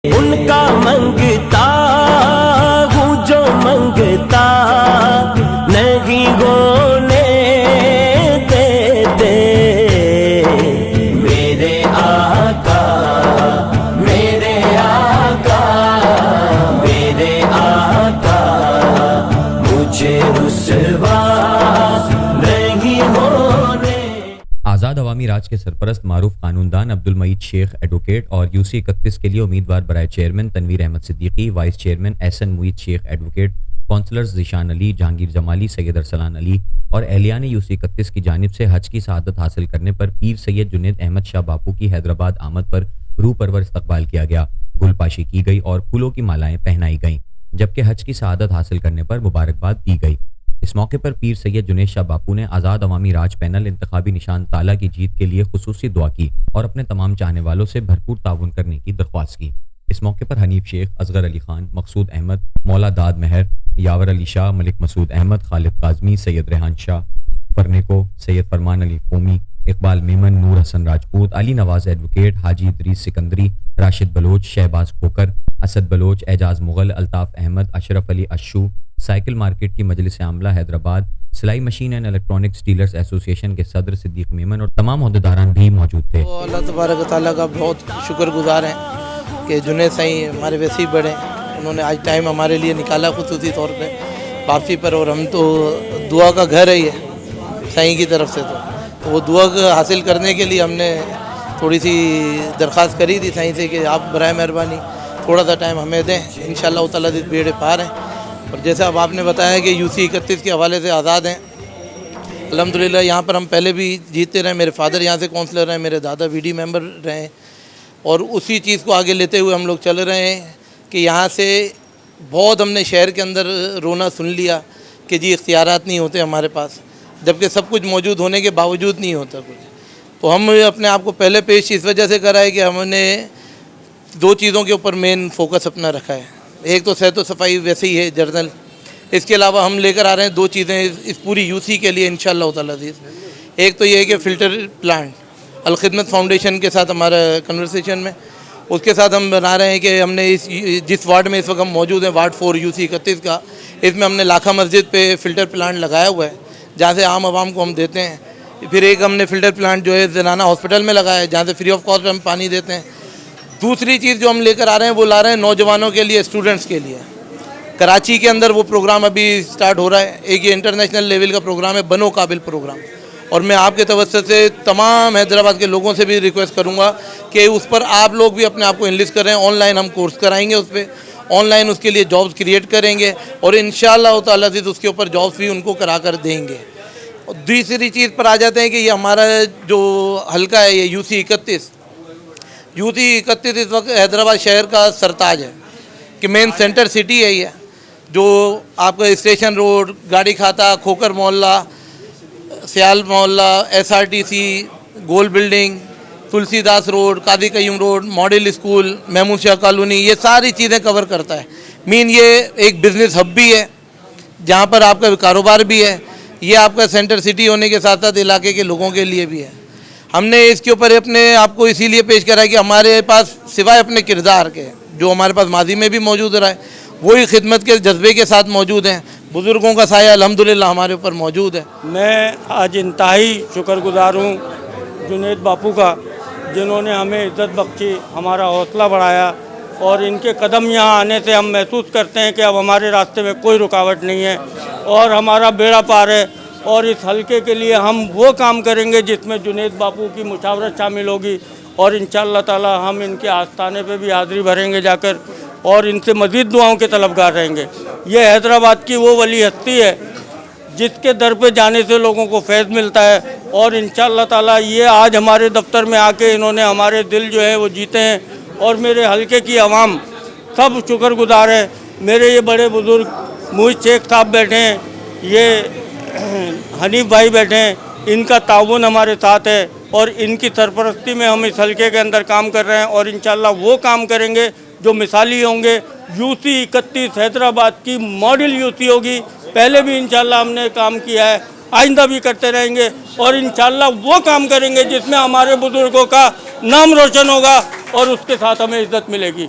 उनका मंगता हूँ जो मंगता नहीं होने देते। मेरे आका मेरे आका मेरे आका मुझे रुसवा नहीं होने। आज़ाद अवामी राज के सरपरस्त मारूफ कानूनदान अब्दुल मईद शेख एडवोकेट और यूसी 31 के लिए उम्मीदवार बराए chairman Tanveer Ahmed Siddiqui, vice chairman Ehsan Moeed Sheikh advocate, councillors Zeeshan Ali, Jahangir Jamali, Syed Arsalan Ali और एहलियान यूसी 31 की जानिब से हज की शहादत हासिल करने पर पीर सैयद जुनेद अहमद शाह बापू की हैदराबाद आमद पर रूह परवर इस्तकबाल किया गया। गुलपाशी की गई और फूलों की मालाएं पहनाई गईं, जबकि हज की शहादत हासिल करने पर मुबारकबाद दी गई। इस मौके पर पीर सैयद जुनेद शाह बापू ने आज़ाद अवामी राज पैनल इंतखाबी निशान ताला की जीत के लिए खुसूसी दुआ की और अपने तमाम चाहने वालों से भरपूर ताउन करने की दरख्वास्त की। इस मौके पर हनीफ शेख, असगर अली खान, मकसूद अहमद, मौला दाद महर, यावर अली शाह, मलिक मसूद अहमद, खालिद काजमी, सैयद रेहान शाह फरनेको, Syed Farman Ali Qaumi, Iqbal Memon, Noor Hasan Rajput, Ali Nawaz advocate, Haji Idrees Sikandari, Rashid Baloch, Shahbaz Khokhar, Asad Baloch, Ejaz Mughal, Altaf Ahmed, Ashraf Ali Ashu, cycle market की मजलिस आमला हैदराबाद, सिलाई machine and electronics dealers association के सदर सिद्दीक मेमन और तमाम अहदेदारान भी मौजूद थे। तो अल्लाह तबारक तआला का बहुत शुक्रगुजार हैं कि जुनेद साईं हमारे वैसे ही बड़े, उन्होंने आज टाइम हमारे लिए निकाला खुसूसी तौर पे वापसी पर, और हम तो दुआ का घर है ये साईं की तरफ से, तो वो दुआ हासिल करने के लिए हमने थोड़ी सी दरख्वास्त करी थी साईं से कि आप बराए मेहरबानी थोड़ा सा टाइम हमें दें, इंशाअल्लाह ताला दिल बेड़े पार हैं। और जैसे अब आपने बताया कि यूसी 31 के हवाले से आज़ाद हैं, अल्हम्दुलिल्लाह यहाँ पर हम पहले भी जीतते रहे, मेरे फादर यहाँ से काउंसलर हैं, मेरे दादा वीडी मेंबर रहे, और उसी चीज़ को आगे लेते हुए हम लोग चल रहे हैं कि यहाँ से बहुत हमने शहर के अंदर रोना सुन लिया कि जी इख्तियारात नहीं होते हमारे पास, जबकि सब कुछ मौजूद होने के बावजूद नहीं होता कुछ। तो हम अपने आप को पहले पेश इस वजह से करा है कि हमने दो चीज़ों के ऊपर मेन फोकस अपना रखा है। एक तो सेहत सफाई वैसे ही है जर्नल, इसके अलावा हम लेकर आ रहे हैं दो चीज़ें इस पूरी यूसी के लिए इंशाअल्लाह ताला अज़ीज़। एक तो ये है कि फ़िल्टर प्लांट अल खिदमत फाउंडेशन के साथ हमारा कन्वर्सेशन में, उसके साथ हम बना रहे हैं कि हमने इस जिस वार्ड में इस वक्त हम मौजूद हैं, वार्ड 4 यूसी 31 का, इसमें हमने लाखा मस्जिद पे फ़िल्टर प्लांट लगाया हुआ है जहाँ से आम आवाम को हम देते हैं। फिर एक हमने फ़िल्टर प्लांट जो है ज़नाना हॉस्पिटल में लगाया है जहाँ से फ्री ऑफ कॉस्ट हम पानी देते हैं। दूसरी चीज़ जो हम लेकर आ रहे हैं वो ला रहे हैं नौजवानों के लिए, स्टूडेंट्स के लिए। कराची के अंदर वो प्रोग्राम अभी स्टार्ट हो रहा है, एक ये इंटरनेशनल लेवल का प्रोग्राम है, बनो काबिल प्रोग्राम, और मैं आपके तवज्जो से तमाम हैदराबाद के लोगों से भी रिक्वेस्ट करूँगा कि उस पर आप लोग भी अपने आप को इनलिस्ट करें। ऑनलाइन हम कोर्स कराएंगे, उस पर ऑनलाइन उसके लिए जॉब्स क्रिएट करेंगे और इंशाअल्लाह ताला से उसके ऊपर जॉब्स भी उनको करा कर देंगे। और दूसरी चीज़ पर आ जाते हैं कि ये हमारा जो हल्का है ये यूसी 31 इस वक्त हैदराबाद शहर का सरताज है कि मेन सेंटर सिटी है ये, जो आपका स्टेशन रोड, गाड़ी खाता, खोकर मोहल्ला, सियाल मोहल्ला, SRTC, गोल building, Tulsidas road, Qadi Qayyum road, model school, Mehmood Shah colony, ये सारी चीज़ें कवर करता है। मीन ये एक बिज़नेस हब भी है जहाँ पर आपका कारोबार भी है, ये आपका सेंटर सिटी होने के साथ साथ इलाके के लोगों के लिए भी है। हमने इसके ऊपर अपने आपको इसीलिए पेश करा है कि हमारे पास सिवाय अपने किरदार के जो हमारे पास माजी में भी मौजूद रहा है, वही खिदमत के जज्बे के साथ मौजूद हैं। बुज़ुर्गों का साया अल्हम्दुलिल्लाह हमारे ऊपर मौजूद है। मैं आज इंतहाई शुक्रगुजार हूँ जुनेद बापू का, जिन्होंने हमें इज़्ज़त बख्शी, हमारा हौसला बढ़ाया, और इनके कदम यहाँ आने से हम महसूस करते हैं कि अब हमारे रास्ते में कोई रुकावट नहीं है और हमारा बेड़ा पार है। और इस हल्के के लिए हम वो काम करेंगे जिसमें जुनेद बापू की मुशावरत शामिल होगी, और इंशाअल्लाह ताला हम इनके आस्थाने पे भी हाज़िरी भरेंगे जाकर, और इनसे मज़ीद दुआओं के तलबगार रहेंगे। ये हैदराबाद की वो वली हस्ती है जिसके दर पे जाने से लोगों को फैज़ मिलता है, और इंशाअल्लाह ताला ये आज हमारे दफ्तर में आके इन्होंने हमारे दिल जो है वो जीते हैं, और मेरे हल्के की आवाम सब शुक्रगुजार है। मेरे ये बड़े बुज़ुर्ग मुईद शेख साहब बैठे हैं, ये हनीफ भाई बैठे हैं, इनका ताउन हमारे साथ है, और इनकी सरपरस्ती में हम इस हल्के के अंदर काम कर रहे हैं, और इंशाअल्लाह वो काम करेंगे जो मिसाली होंगे। यूसी 31 हैदराबाद की मॉडल यूसी होगी, पहले भी इंशाअल्लाह हमने काम किया है, आइंदा भी करते रहेंगे, और इंशाअल्लाह वो काम करेंगे जिसमें हमारे बुज़ुर्गों का नाम रोशन होगा और उसके साथ हमें इज़्ज़त मिलेगी।